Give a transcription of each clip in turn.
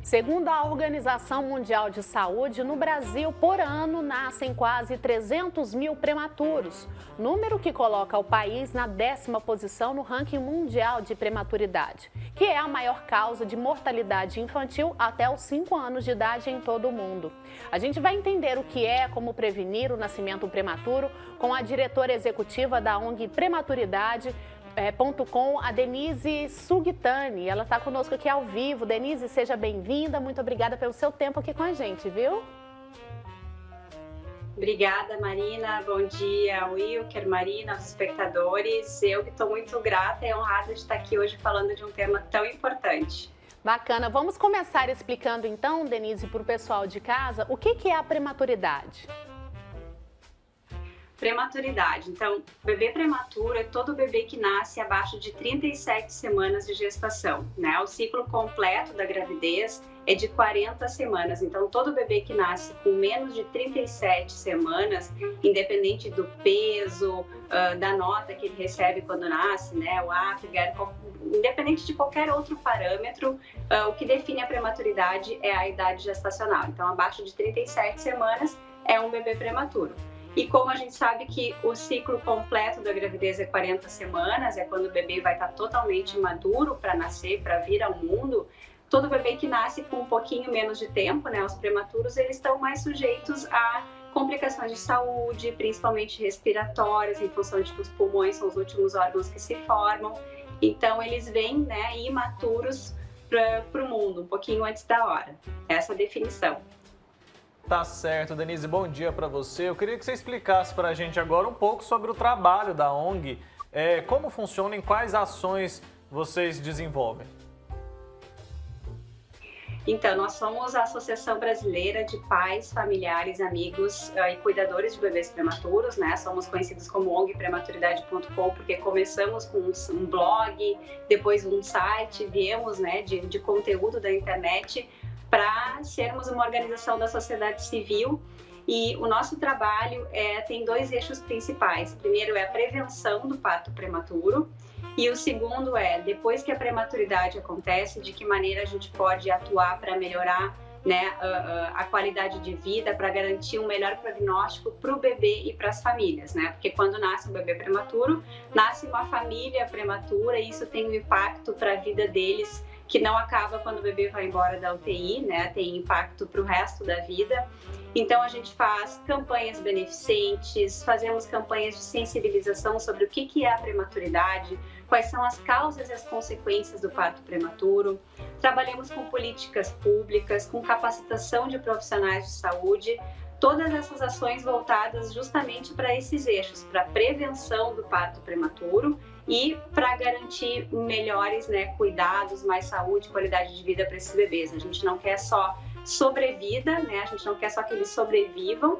Segundo a Organização Mundial de Saúde, no Brasil, por ano, nascem quase 300 mil prematuros, número que coloca o país na 10ª posição no ranking mundial de prematuridade, que é a maior causa de mortalidade infantil até os 5 anos de idade em todo o mundo. A gente vai entender o que é, como prevenir o nascimento prematuro, com a diretora executiva da ONG Prematuridade.com, a Denise Sugitani. Ela está conosco aqui ao vivo. Denise, seja bem-vinda. Muito obrigada pelo seu tempo aqui com a gente, viu? Obrigada, Marina. Bom dia, Wilker, Marina, aos espectadores. Eu que estou muito grata e honrada de estar aqui hoje falando de um tema tão importante. Bacana. Vamos começar explicando então, Denise, para o pessoal de casa, o que é a prematuridade? Prematuridade. Então, bebê prematuro é todo bebê que nasce abaixo de 37 semanas de gestação, né? O ciclo completo da gravidez é de 40 semanas. Então, todo bebê que nasce com menos de 37 semanas, independente do peso, da nota que ele recebe quando nasce, né? O Apgar, independente de qualquer outro parâmetro, o que define a prematuridade é a idade gestacional. Então, abaixo de 37 semanas é um bebê prematuro. E como a gente sabe que o ciclo completo da gravidez é 40 semanas, é quando o bebê vai estar totalmente maduro para nascer, para vir ao mundo, todo bebê que nasce com um pouquinho menos de tempo, né, os prematuros, eles estão mais sujeitos a complicações de saúde, principalmente respiratórias, em função de que os pulmões são os últimos órgãos que se formam. Então, eles vêm, né, imaturos para o mundo, um pouquinho antes da hora. Essa é a definição. Tá certo, Denise, bom dia para você. Eu queria que você explicasse para a gente agora um pouco sobre o trabalho da ONG, como funciona e quais ações vocês desenvolvem. Então, nós somos a Associação Brasileira de Pais, Familiares, Amigos e Cuidadores de Bebês Prematuros, né? Somos conhecidos como ONG Prematuridade.com porque começamos com um blog, depois um site, viemos, né, de conteúdo da internet, para sermos uma organização da sociedade civil. E o nosso trabalho tem 2 eixos principais. O primeiro é a prevenção do parto prematuro e o segundo é, depois que a prematuridade acontece, de que maneira a gente pode atuar para melhorar, né, a qualidade de vida, para garantir um melhor prognóstico para o bebê e para as famílias, né? Porque quando nasce um bebê prematuro, nasce uma família prematura e isso tem um impacto para a vida deles, que não acaba quando o bebê vai embora da UTI, né? Tem impacto para o resto da vida. Então, a gente faz campanhas beneficentes, fazemos campanhas de sensibilização sobre o que é a prematuridade, quais são as causas e as consequências do parto prematuro. Trabalhamos com políticas públicas, com capacitação de profissionais de saúde, todas essas ações voltadas justamente para esses eixos, para a prevenção do parto prematuro e para garantir melhores, né, cuidados, mais saúde, qualidade de vida para esses bebês. A gente não quer só sobrevida, né? A gente não quer só que eles sobrevivam,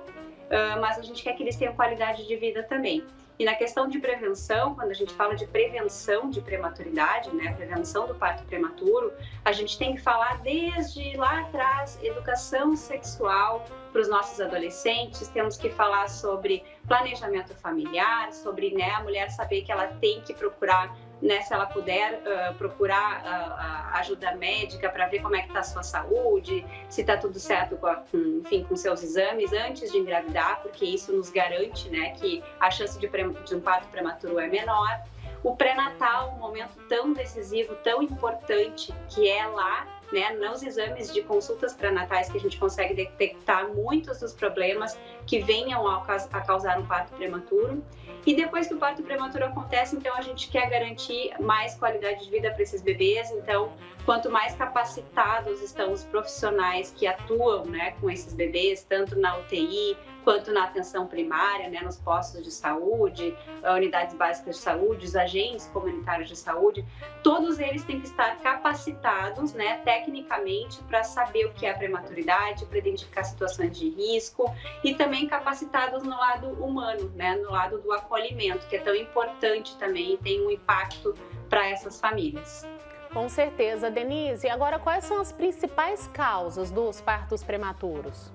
mas a gente quer que eles tenham qualidade de vida também. E na questão de prevenção, quando a gente fala de prevenção de prematuridade, né, prevenção do parto prematuro, a gente tem que falar desde lá atrás, educação sexual para os nossos adolescentes, temos que falar sobre planejamento familiar, sobre, né, a mulher saber que ela tem que procurar, né, se ela puder procurar ajuda médica para ver como é que está a sua saúde, se está tudo certo com seus exames antes de engravidar, porque isso nos garante, né, que a chance de um parto prematuro é menor. O pré-natal, um momento tão decisivo, tão importante, que é lá, né, nos exames de consultas pré-natais que a gente consegue detectar muitos dos problemas que venham a causar um parto prematuro. E depois que o parto prematuro acontece, então a gente quer garantir mais qualidade de vida para esses bebês. Então, quanto mais capacitados estão os profissionais que atuam, né, com esses bebês, tanto na UTI quanto na atenção primária, né, nos postos de saúde, unidades básicas de saúde, os agentes comunitários de saúde, todos eles têm que estar capacitados, né, tecnicamente, para saber o que é a prematuridade, para identificar situações de risco e também capacitados no lado humano, né, no lado do acolhimento, que é tão importante também e tem um impacto para essas famílias. Com certeza, Denise. Agora, quais são as principais causas dos partos prematuros?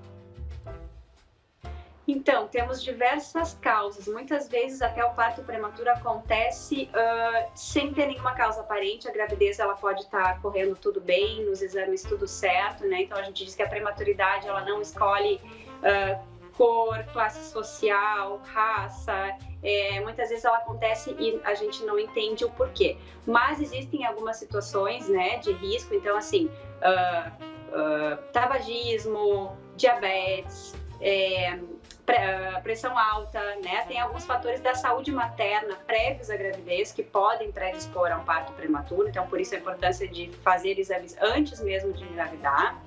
Então, temos diversas causas. Muitas vezes até o parto prematuro acontece sem ter nenhuma causa aparente. A gravidez ela pode estar correndo tudo bem, nos exames tudo certo, né? Então a gente diz que a prematuridade ela não escolhe cor, classe social, raça. Muitas vezes ela acontece e a gente não entende o porquê. Mas existem algumas situações, né, de risco. Então, assim, tabagismo, diabetes, pressão alta, né? Tem alguns fatores da saúde materna prévios à gravidez que podem predispor a um parto prematuro, então por isso a importância de fazer exames antes mesmo de engravidar.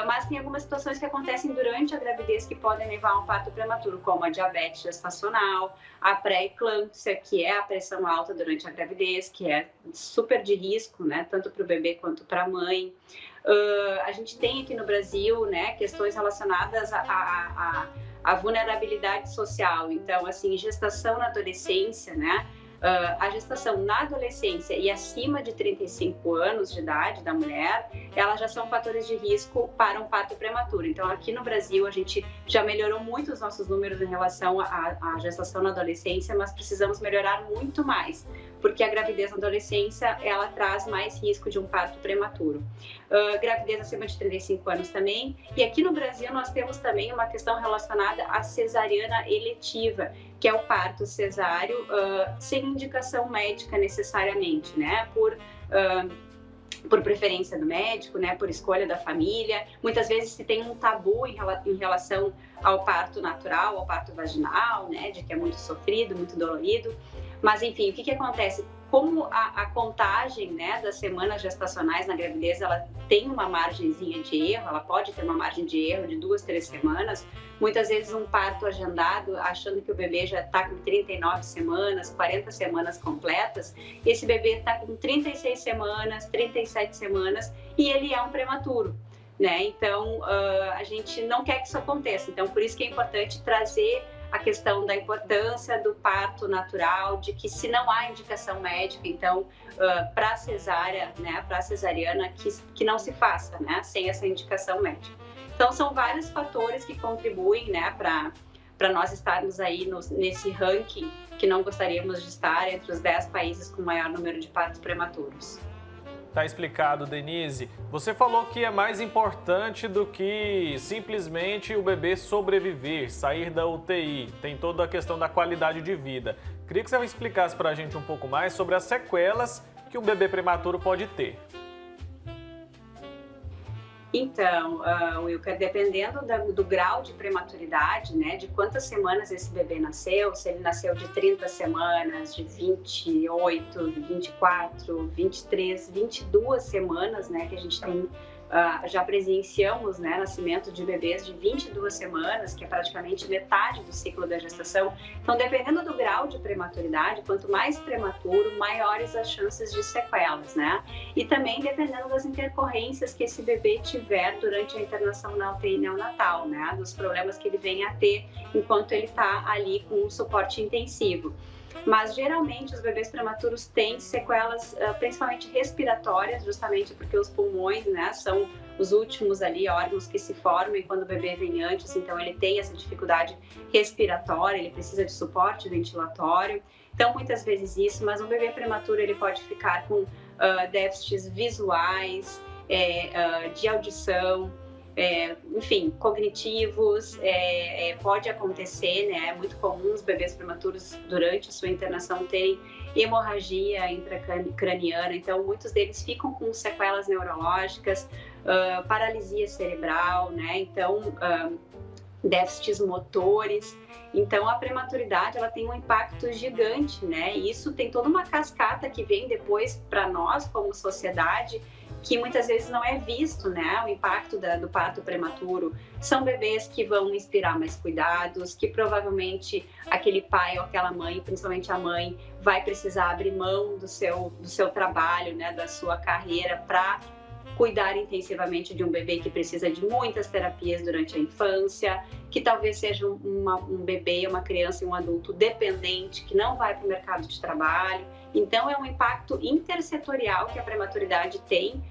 Mas tem algumas situações que acontecem durante a gravidez que podem levar a um parto prematuro, como a diabetes gestacional, a pré-eclâmpsia, que é a pressão alta durante a gravidez, que é super de risco, né? Tanto para o bebê quanto para a mãe. A gente tem aqui no Brasil, né, questões relacionadas à vulnerabilidade social. Então, assim, gestação na adolescência, né? A gestação na adolescência e acima de 35 anos de idade da mulher, elas já são fatores de risco para um parto prematuro. Então, aqui no Brasil, a gente já melhorou muito os nossos números em relação à gestação na adolescência, mas precisamos melhorar muito mais, porque a gravidez na adolescência, ela traz mais risco de um parto prematuro. Gravidez acima de 35 anos também. E aqui no Brasil, nós temos também uma questão relacionada à cesariana eletiva, que é o parto cesáreo sem indicação médica necessariamente, né? Por preferência do médico, né? Por escolha da família. Muitas vezes se tem um tabu em relação ao parto natural, ao parto vaginal, né? De que é muito sofrido, muito dolorido. Mas, enfim, o que acontece? Como a contagem, né, das semanas gestacionais na gravidez, ela tem uma margenzinha de erro, ela pode ter uma margem de erro de 2, 3 semanas. Muitas vezes um parto agendado, achando que o bebê já está com 39 semanas, 40 semanas completas, esse bebê está com 36 semanas, 37 semanas e ele é um prematuro, né? Então, a gente não quer que isso aconteça. Então, por isso que é importante trazer a questão da importância do parto natural, de que se não há indicação médica, então, para cesárea, né, para cesariana, que não se faça, né, sem essa indicação médica. Então, são vários fatores que contribuem, né, para nós estarmos aí nesse ranking que não gostaríamos de estar entre os 10 países com maior número de partos prematuros. Tá explicado, Denise. Você falou que é mais importante do que simplesmente o bebê sobreviver, sair da UTI. Tem toda a questão da qualidade de vida. Queria que você explicasse para a gente um pouco mais sobre as sequelas que um bebê prematuro pode ter. Então, Wilker, dependendo do grau de prematuridade, né, de quantas semanas esse bebê nasceu, se ele nasceu de 30 semanas, de 28, 24, 23, 22 semanas, né, que a gente tem, já presenciamos, né, nascimento de bebês de 22 semanas, que é praticamente metade do ciclo da gestação. Então, dependendo do grau de prematuridade, quanto mais prematuro, maiores as chances de sequelas, né? E também dependendo das intercorrências que esse bebê tiver durante a internação na UTI neonatal, né? Dos problemas que ele venha a ter enquanto ele está ali com um suporte intensivo. Mas, geralmente, os bebês prematuros têm sequelas, principalmente respiratórias, justamente porque os pulmões, né, são os últimos ali órgãos que se formam quando o bebê vem antes, então ele tem essa dificuldade respiratória, ele precisa de suporte ventilatório. Então, muitas vezes isso, mas um bebê prematuro ele pode ficar com déficits visuais, de audição, enfim, cognitivos, pode acontecer, né? É muito comum os bebês prematuros, durante a sua internação, terem hemorragia intracraniana, então muitos deles ficam com sequelas neurológicas, paralisia cerebral, né? Então, déficits motores. Então, a prematuridade, ela tem um impacto gigante, né? E isso tem toda uma cascata que vem depois para nós, como sociedade, que muitas vezes não é visto, né? O impacto do parto prematuro. São bebês que vão inspirar mais cuidados, que provavelmente aquele pai ou aquela mãe, principalmente a mãe, vai precisar abrir mão do seu trabalho, né? Da sua carreira para cuidar intensivamente de um bebê que precisa de muitas terapias durante a infância, que talvez seja um bebê, uma criança e um adulto dependente, que não vai para o mercado de trabalho. Então, é um impacto intersetorial que a prematuridade tem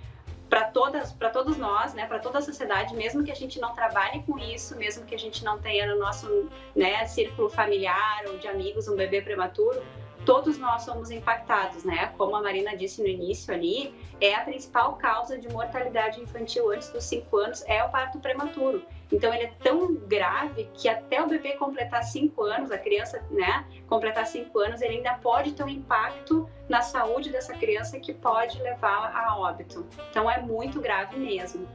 para todos nós, né, para toda a sociedade, mesmo que a gente não trabalhe com isso, mesmo que a gente não tenha no nosso, né, círculo familiar ou de amigos um bebê prematuro, todos nós somos impactados, né? Como a Marina disse no início ali, a principal causa de mortalidade infantil antes dos 5 anos é o parto prematuro. Então, ele é tão grave que até o bebê completar 5 anos, a criança, né, completar 5 anos, ele ainda pode ter um impacto na saúde dessa criança que pode levar a óbito. Então, é muito grave mesmo.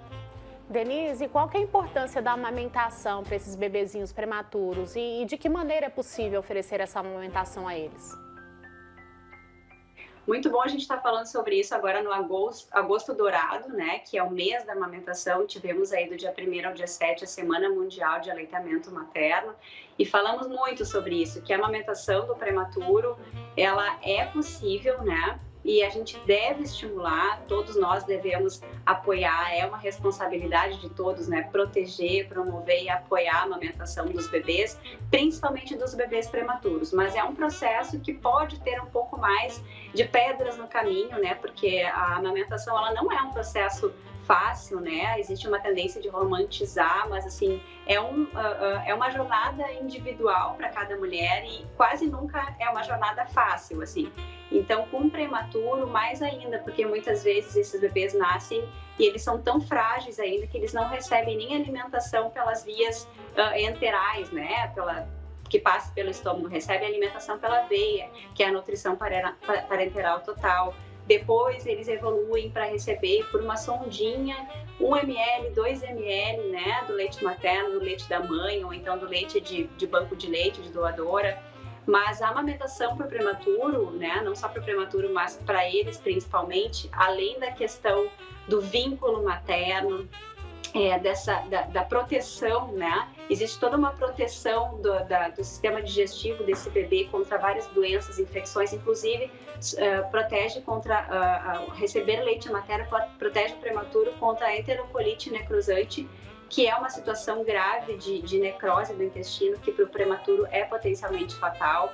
Denise, qual que é a importância da amamentação para esses bebezinhos prematuros e de que maneira é possível oferecer essa amamentação a eles? Muito bom a gente estar falando sobre isso agora no agosto dourado, né, que é o mês da amamentação. Tivemos aí do dia 1º ao dia 7 a Semana Mundial de Aleitamento Materno e falamos muito sobre isso, que a amamentação do prematuro, ela é possível, né? E a gente deve estimular, todos nós devemos apoiar, é uma responsabilidade de todos, né? Proteger, promover e apoiar a amamentação dos bebês, principalmente dos bebês prematuros. Mas é um processo que pode ter um pouco mais de pedras no caminho, né? Porque a amamentação, ela não é um processo fácil, né? Existe uma tendência de romantizar, mas assim, é uma jornada individual para cada mulher e quase nunca é uma jornada fácil, assim. Então, com o prematuro, mais ainda, porque muitas vezes esses bebês nascem e eles são tão frágeis ainda que eles não recebem nem alimentação pelas vias enterais, né? Que passa pelo estômago, recebe alimentação pela veia, que é a nutrição parenteral total. Depois eles evoluem para receber por uma sondinha 1 ml, 2 ml, né, do leite materno, do leite da mãe, ou então do leite de banco de leite, de doadora. Mas a amamentação para o prematuro, né, não só para o prematuro, mas para eles principalmente, além da questão do vínculo materno, da proteção, né? Existe toda uma proteção do sistema digestivo desse bebê contra várias doenças, infecções, inclusive protege contra receber leite materno, protege o prematuro contra a enterocolite necrosante, que é uma situação grave de necrose do intestino, que para o prematuro é potencialmente fatal.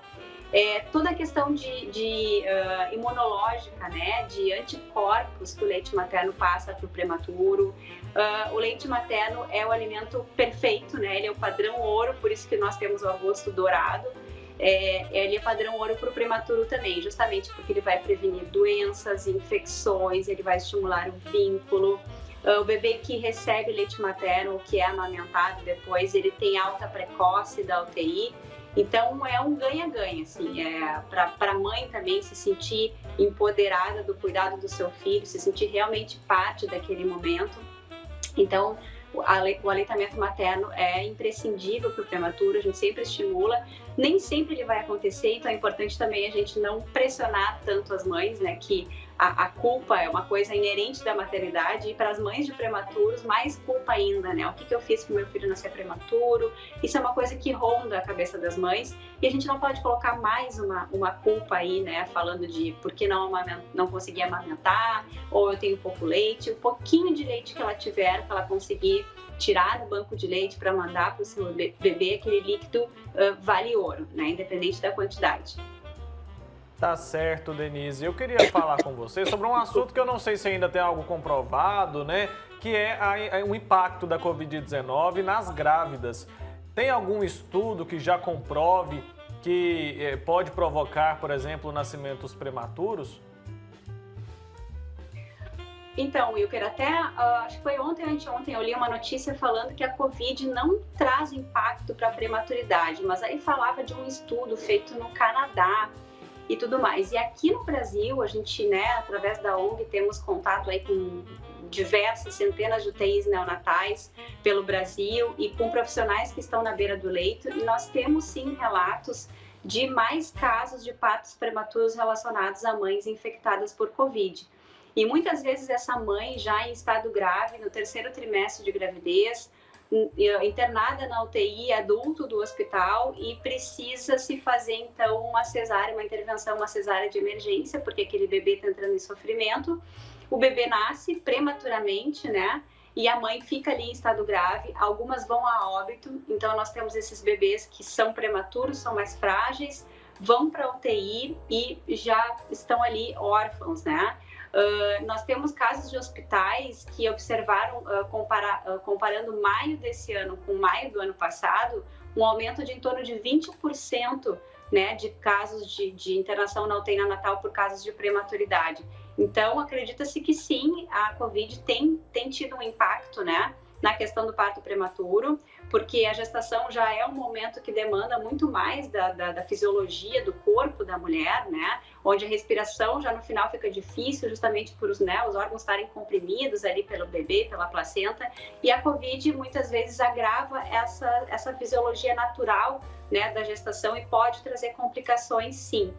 Toda a questão de imunológica, né, de anticorpos que o leite materno passa para o prematuro. O leite materno é o alimento perfeito, né, ele é o padrão ouro, por isso que nós temos o agosto dourado. Ele é padrão ouro para o prematuro também, justamente porque ele vai prevenir doenças, infecções, ele vai estimular o vínculo. O bebê que recebe leite materno, que é amamentado depois, ele tem alta precoce da UTI. Então, é um ganha-ganha, assim, para a mãe também se sentir empoderada do cuidado do seu filho, se sentir realmente parte daquele momento. Então, o aleitamento materno é imprescindível para o prematuro, a gente sempre estimula, nem sempre ele vai acontecer, então é importante também a gente não pressionar tanto as mães, né, que a culpa é uma coisa inerente da maternidade, e para as mães de prematuros, mais culpa ainda, né? O que eu fiz para o meu filho nascer prematuro? Isso é uma coisa que ronda a cabeça das mães, e a gente não pode colocar mais uma culpa aí, né? Falando de por que não consegui amamentar, ou eu tenho pouco leite. O pouquinho de leite que ela tiver, que ela conseguir tirar do banco de leite para mandar para o seu bebê, aquele líquido vale ouro, né? Independente da quantidade. Tá certo, Denise. Eu queria falar com você sobre um assunto que eu não sei se ainda tem algo comprovado, né? Que é o impacto da Covid-19 nas grávidas. Tem algum estudo que já comprove que pode provocar, por exemplo, nascimentos prematuros? Então, Wilker, até acho que foi ontem ou anteontem eu li uma notícia falando que a Covid não traz impacto para a prematuridade, mas aí falava de um estudo feito no Canadá e tudo mais. E aqui no Brasil, a gente, né, através da ONG, temos contato aí com diversas centenas de UTIs neonatais pelo Brasil e com profissionais que estão na beira do leito, e nós temos sim relatos de mais casos de partos prematuros relacionados a mães infectadas por Covid. E muitas vezes essa mãe já em estado grave, no 3º trimestre de gravidez, internada na UTI adulto do hospital, e precisa se fazer então uma cesárea, uma intervenção, uma cesárea de emergência, porque aquele bebê está entrando em sofrimento. O bebê nasce prematuramente, né? E a mãe fica ali em estado grave, algumas vão a óbito. Então nós temos esses bebês que são prematuros, são mais frágeis, vão para a UTI e já estão ali órfãos, né? Nós temos casos de hospitais que observaram, comparando maio desse ano com maio do ano passado, um aumento de em torno de 20%, né, de casos de internação na UTI neonatal por casos de prematuridade. Então, acredita-se que sim, a Covid tem tido um impacto, né, na questão do parto prematuro, porque a gestação já é um momento que demanda muito mais da fisiologia do corpo da mulher, né? Onde a respiração já no final fica difícil, justamente por os órgãos estarem comprimidos ali pelo bebê, pela placenta, e a Covid muitas vezes agrava essa fisiologia natural, né, da gestação e pode trazer complicações, sim.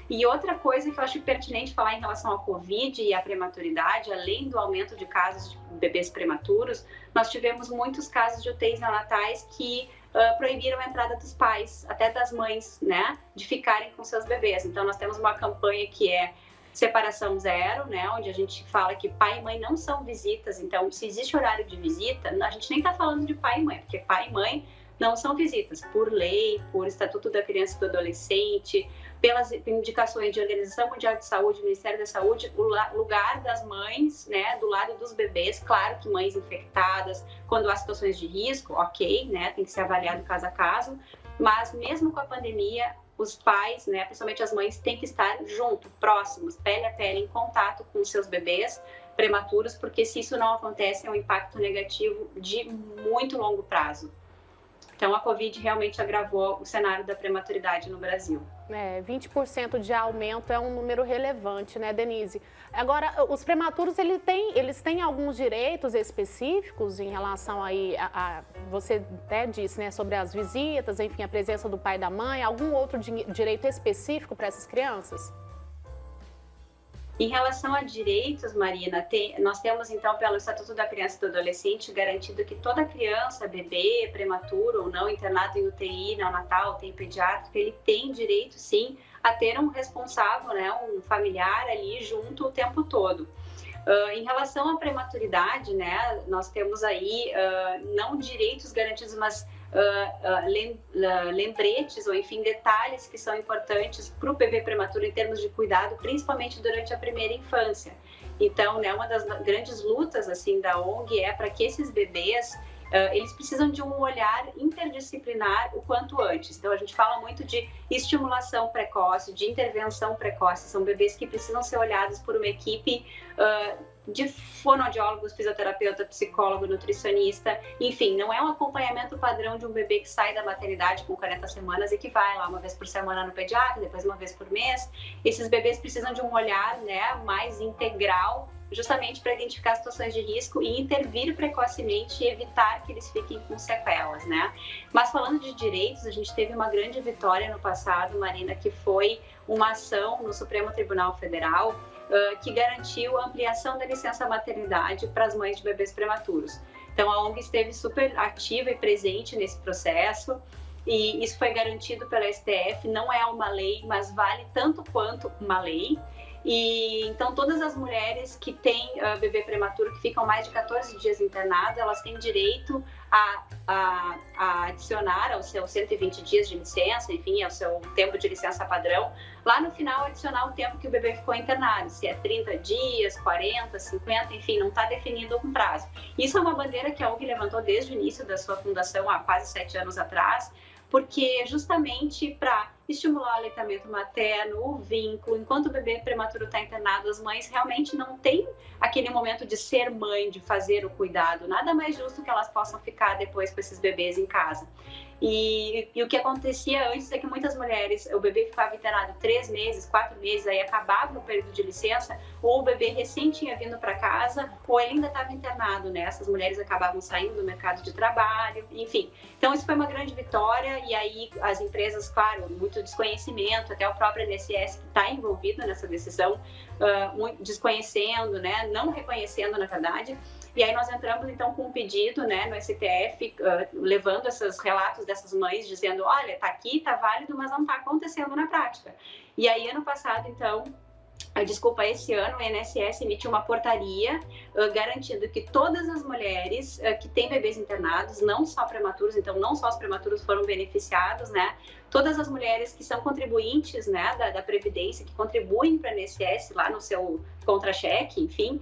E outra coisa que eu acho pertinente falar em relação à Covid e à prematuridade, além do aumento de casos de bebês prematuros, nós tivemos muitos casos de UTIs neonatais que proibiram a entrada dos pais, até das mães, né, de ficarem com seus bebês. Então, nós temos uma campanha que é Separação Zero, né, onde a gente fala que pai e mãe não são visitas. Então, se existe horário de visita, a gente nem está falando de pai e mãe, porque pai e mãe não são visitas por lei, por Estatuto da Criança e do Adolescente, pelas indicações de Organização Mundial de Saúde, Ministério da Saúde, o lugar das mães, né, do lado dos bebês. Claro que mães infectadas, quando há situações de risco, ok, né, tem que ser avaliado caso a caso, mas mesmo com a pandemia, os pais, né, principalmente as mães, têm que estar junto, próximos, pele a pele, em contato com os seus bebês prematuros, porque se isso não acontece, é um impacto negativo de muito longo prazo. Então, a Covid realmente agravou o cenário da prematuridade no Brasil. 20% de aumento é um número relevante, né, Denise? Agora, os prematuros, eles têm alguns direitos específicos em relação aí você até disse, né, sobre as visitas, enfim, a presença do pai e da mãe, algum outro direito específico para essas crianças? Em relação a direitos, Marina, nós temos, então, pelo Estatuto da Criança e do Adolescente, garantido que toda criança, bebê, prematuro ou não, internado em UTI, neonatal, UTI pediátrica, ele tem direito, sim, a ter um responsável, né, um familiar ali junto o tempo todo. Em relação à prematuridade, né, nós temos aí não direitos garantidos, mas lembretes ou, enfim, detalhes que são importantes para o bebê prematuro em termos de cuidado, principalmente durante a primeira infância. Então, né, uma das grandes lutas, assim, da ONG é para que esses bebês eles precisam de um olhar interdisciplinar o quanto antes. Então, a gente fala muito de estimulação precoce, de intervenção precoce. São bebês que precisam ser olhados por uma equipe de fonoaudiólogos, fisioterapeuta, psicólogo, nutricionista. Enfim, não é um acompanhamento padrão de um bebê que sai da maternidade com 40 semanas e que vai lá uma vez por semana no pediatra, depois uma vez por mês. Esses bebês precisam de um olhar, né, mais integral, justamente para identificar situações de risco e intervir precocemente e evitar que eles fiquem com sequelas, né? Mas falando de direitos, a gente teve uma grande vitória no passado, Marina, que foi uma ação no Supremo Tribunal Federal que garantiu a ampliação da licença maternidade para as mães de bebês prematuros. Então, a ONG esteve super ativa e presente nesse processo, e isso foi garantido pela STF, não é uma lei, mas vale tanto quanto uma lei. E então todas as mulheres que têm bebê prematuro, que ficam mais de 14 dias internadas, elas têm direito a adicionar ao seu 120 dias de licença, enfim, ao seu tempo de licença padrão, lá no final adicionar o tempo que o bebê ficou internado, se é 30 dias, 40, 50, enfim, não está definido um prazo. Isso é uma bandeira que a ONG levantou desde o início da sua fundação, há quase 7 anos atrás, porque justamente para estimular o aleitamento materno, o vínculo, enquanto o bebê prematuro está internado, as mães realmente não têm aquele momento de ser mãe, de fazer o cuidado. Nada mais justo que elas possam ficar depois com esses bebês em casa. E o que acontecia antes é que muitas mulheres, o bebê ficava internado 3 meses, 4 meses, aí acabava o período de licença, ou o bebê recém tinha vindo para casa, ou ele ainda estava internado, né? Essas mulheres acabavam saindo do mercado de trabalho, enfim. Então, isso foi uma grande vitória, e aí as empresas, claro, muito desconhecimento, até o próprio INSS que está envolvido nessa decisão, desconhecendo, né? Não reconhecendo, na verdade. E aí nós entramos, então, com um pedido, né, no STF, levando esses relatos dessas mães, dizendo, olha, tá aqui, tá válido, mas não tá acontecendo na prática. E aí, ano passado, então, esse ano o INSS emitiu uma portaria garantindo que todas as mulheres que têm bebês internados, não só prematuros, então não só os prematuros foram beneficiados, né? Todas as mulheres que são contribuintes, né, da Previdência, que contribuem para o INSS lá no seu contra-cheque, enfim,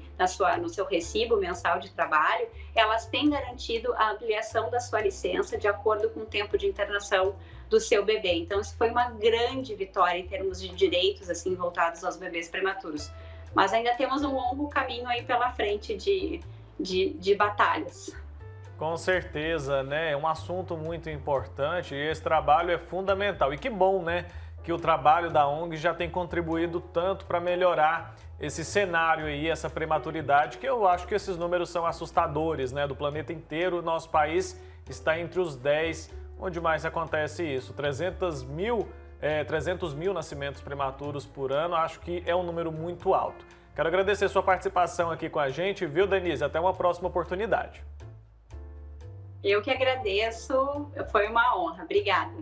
no seu recibo mensal de trabalho, elas têm garantido a ampliação da sua licença de acordo com o tempo de internação do seu bebê. Então, isso foi uma grande vitória em termos de direitos, assim, voltados aos bebês prematuros. Mas ainda temos um longo caminho aí pela frente de batalhas. Com certeza, né? É um assunto muito importante e esse trabalho é fundamental. E que bom, né? Que o trabalho da ONG já tem contribuído tanto para melhorar esse cenário aí, essa prematuridade, que eu acho que esses números são assustadores, né? Do planeta inteiro, o nosso país está entre os 10 onde mais acontece isso. 300 mil nascimentos prematuros por ano, acho que é um número muito alto. Quero agradecer sua participação aqui com a gente, viu, Denise? Até uma próxima oportunidade. Eu que agradeço, foi uma honra. Obrigada.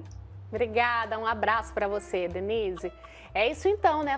Obrigada, um abraço para você, Denise. É isso então, né?